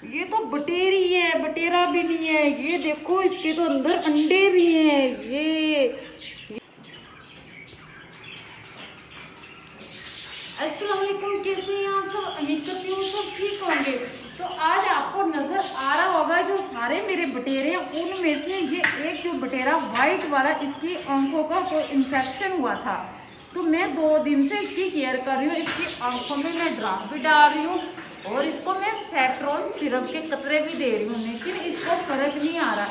ये तो बटेरी है, बटेरा भी नहीं है। ये देखो इसके तो अंदर अंडे भी हैं। ये अस्सलाम वालेकुम, कैसे हैं आप सब? उम्मीद करती हूँ सब ठीक होंगे। तो आज आपको नजर आ रहा होगा जो सारे मेरे बटेरे हैं उनमें से ये एक जो बटेरा वाइट वाला, इसकी आंखों का कोई इन्फेक्शन हुआ था। तो मैं 2 दिन से इसकी केयर कर रही हूँ। इसकी आंखों में मैं ड्रॉप भी डाल रही हूँ और इसको मैं सेफ्ट्रॉन सिरप के कतरे भी दे रही हूँ, लेकिन इसको फर्क नहीं आ रहा।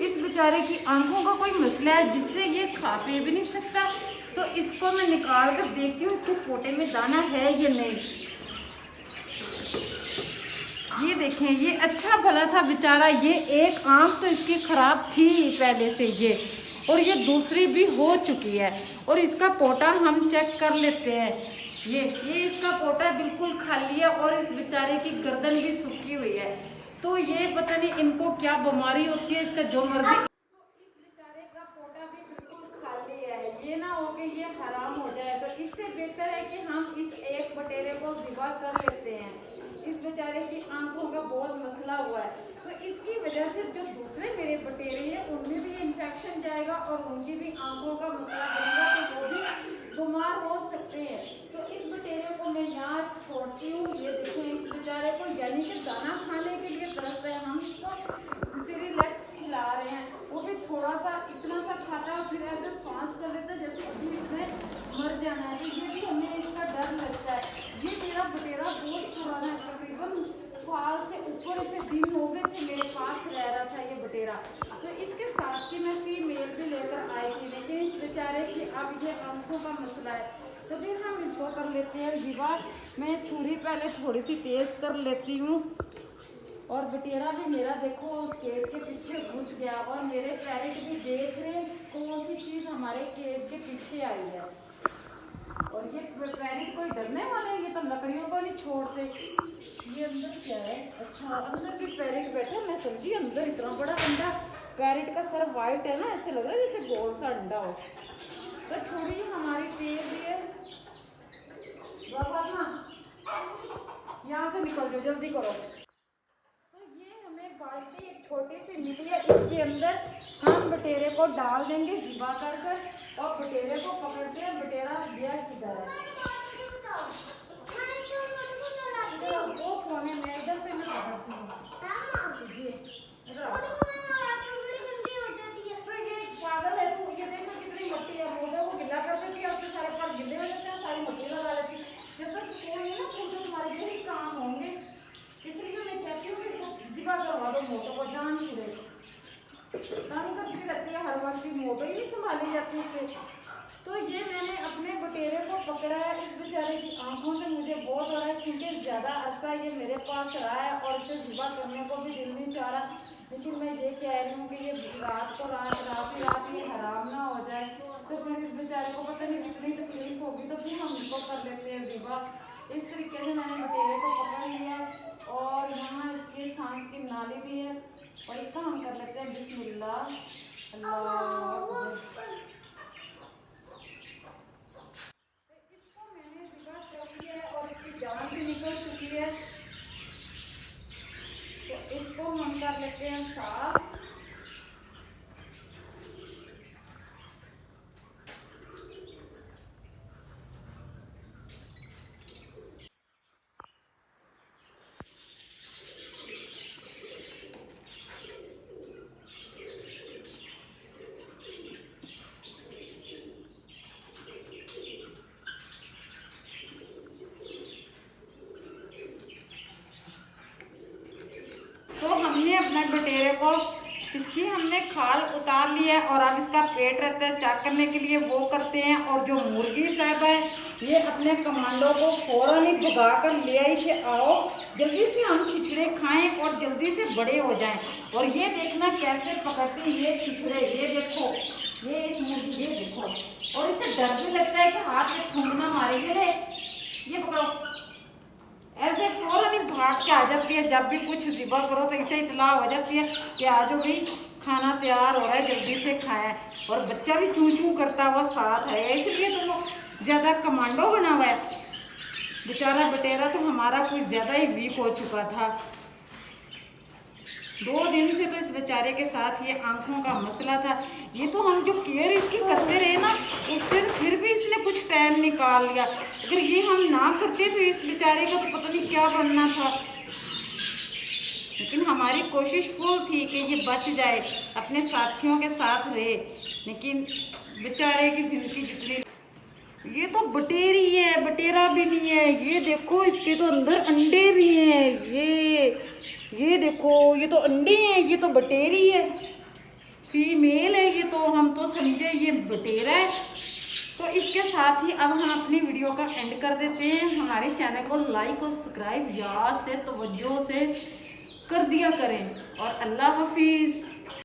इस बेचारे की आंखों का कोई मसला है जिससे ये खा पी भी नहीं सकता। तो इसको मैं निकाल कर देखती हूँ इसके पोटे में दाना है या नहीं। ये देखें, ये अच्छा भला था बेचारा। ये एक आंख तो इसकी खराब थी पहले से ये, और ये दूसरी भी हो चुकी है। और इसका पोटा हम चेक कर लेते हैं। ये इसका पोटा बिल्कुल खाली है और इस बेचारे की गर्दन भी सूखी हुई है। तो ये पता नहीं इनको क्या बीमारी होती है, इसका जो मर्जी। ये ना हो कि ये हराम हो जाए, तो इससे बेहतर है कि हम इस एक बटेरे को ज़िबा कर लेते हैं। इस बेचारे की आंखों का बहुत मसला हुआ है, तो इसकी वजह से जो दूसरे मेरे बटेरे हैं उनमें भी इन्फेक्शन जाएगा और उनकी भी आंखों का मसला बनेगा, तो वो भी बीमार हो सकते हैं। तो इस बटेरे को मैं यहाँ छोड़ती हूँ। ये देखें, इस बेचारे को यानी कि दाना खाने के लिए तरसता है। हम इसको सिरिलैक्स खिला रहे हैं, वो भी थोड़ा सा इतना सा खाता है और फिर ऐसे सांस कर लेता है जैसे अभी इसमें मर जाना है। तो ये भी हमें इसका डर लगता है। ये मेरा बटेरा बहुत पुराना है, तकरीबन साल से ऊपर से दिन हो गए थे मेरे पास रह रहा था ये बटेरा। तो इसके साथ की मैं फीमेल भी लेकर आई थी, लेकिन इस बेचारे की अब ये आंखों का मसला है। तो फिर हम इसको कर लेते हैं ज़िबा। मैं छुरी पहले थोड़ी सी तेज़ कर लेती हूँ। और बटेरा भी मेरा देखो केज के पीछे घुस गया, और मेरे पैरेट भी देख रहे हैं कौन सी चीज़ हमारे केज के पीछे आई है। और ये पैरेट कोई डरने वाले हैं, ये तो लकड़ियों को नहीं छोड़ते। ये अंदर क्या है? अच्छा, अंदर भी पैरेट बैठा। मैं समझी अंदर इतना बड़ा अंडा। पैरेट का सर वाइट है ना, ऐसे लग रहा है जैसे गोल सा अंडा हो। तो थोड़ी हमारी तेज है, यहाँ से निकल जाओ, जल्दी करो। बाल्टी एक छोटी सी मिली है, इसके अंदर हम बटेरे को डाल देंगे ज़िबा कर कर, और बटेरे को पकड़ते हैं। बटेरा गया किधर है? वो कोने में, इधर से मैं पकड़ती हूँ। ये तो ये पागल है तू। ये देखो कितनी मट्टी है, मोटे को गिला कर देती है, उसके सारे पर गिले हो जाते हैं, सारी मट्टी लगा देती है। जब तक स्कूल नहीं ना खुद तुम्हारे यही काम होंगे, इसलिए मैं कहती हूँ कि इसको ज़िबा करवा दो। मोटो को जान छुड़े तंग करती रहती है हर वक्त, मोटो ही नहीं संभाली जाती है। तो ये मैंने अपने बटेरे को पकड़ा है। इस बेचारे की आंखों से मुझे बहुत हो रहा है, क्योंकि ज़्यादा अरसा ये मेरे पास रहा है और इसे ज़िबा करने को भी दिल नहीं चाह रहा। लेकिन मैं ये कह रही हूँ कि ये रात ही रात ये हराम ना हो जाए। तो फिर इस बेचारे को पता नहीं कितनी तकलीफ होगी, तो फिर हम इसको कर लेते हैं ज़िबा। इस तरीके से मैंने बटेरे को पकड़ लिया और यहाँ इसकी सांस की नाली भी है, और इसका हम कर लेते हैं बिस्मिल्लाह अल्लाह। इसको मैंने ज़िबा कर लिया है और इसकी जान भी निकल चुकी है। तो इसको हम कर लेते हैं साफ। तो हमने अपने बटेरे को, इसकी हमने खाल उतार ली है और अब इसका पेट रहता है चेक करने के लिए, वो करते हैं। और जो मुर्गी साहब है ये अपने कमांडो को फौरन ही भगा कर ले आई कि आओ जल्दी से हम छिछड़े खाएं और जल्दी से बड़े हो जाएं। और ये देखना कैसे पकड़ती है ये छिछड़े। ये देखो, ये इस मुर्गी, ये देखो। और इसे डर भी लगता है कि हाथ में ठुमना मारेगी। ये पकड़ो, ऐसे फौरन ही भाग के आ जाती है। जब भी कुछ ज़िबा करो तो इसे इतला हो जाती है कि आज भी खाना तैयार हो रहा है, जल्दी से खाएं। और बच्चा भी चू चू करता हुआ साथ है, इसलिए तो वो ज़्यादा कमांडो बना हुआ है। बेचारा बटेरा तो हमारा कुछ ज़्यादा ही वीक हो चुका था। 2 दिन से तो इस बेचारे के साथ ये आंखों का मसला था। ये तो हम जो केयर इसकी करते रहे ना, उससे फिर भी इसने कुछ टाइम निकाल लिया। अगर ये हम ना करते तो इस बेचारे का तो पता नहीं क्या बनना था। लेकिन हमारी कोशिश फुल थी कि ये बच जाए, अपने साथियों के साथ रहे। लेकिन बेचारे की ज़िंदगी जितनी, ये तो बटेरी है, बटेरा भी नहीं है। ये देखो इसके तो अंदर अंडे भी हैं। ये देखो, ये तो अंडे हैं, ये तो बटेरी है, फीमेल है। ये तो हम तो समझे ये बटेरा है। तो इसके साथ ही अब हम अपनी वीडियो का एंड कर देते हैं। हमारे चैनल को लाइक और सब्सक्राइब याद से तवज्जो से कर दिया करें। और अल्लाह हाफिज़।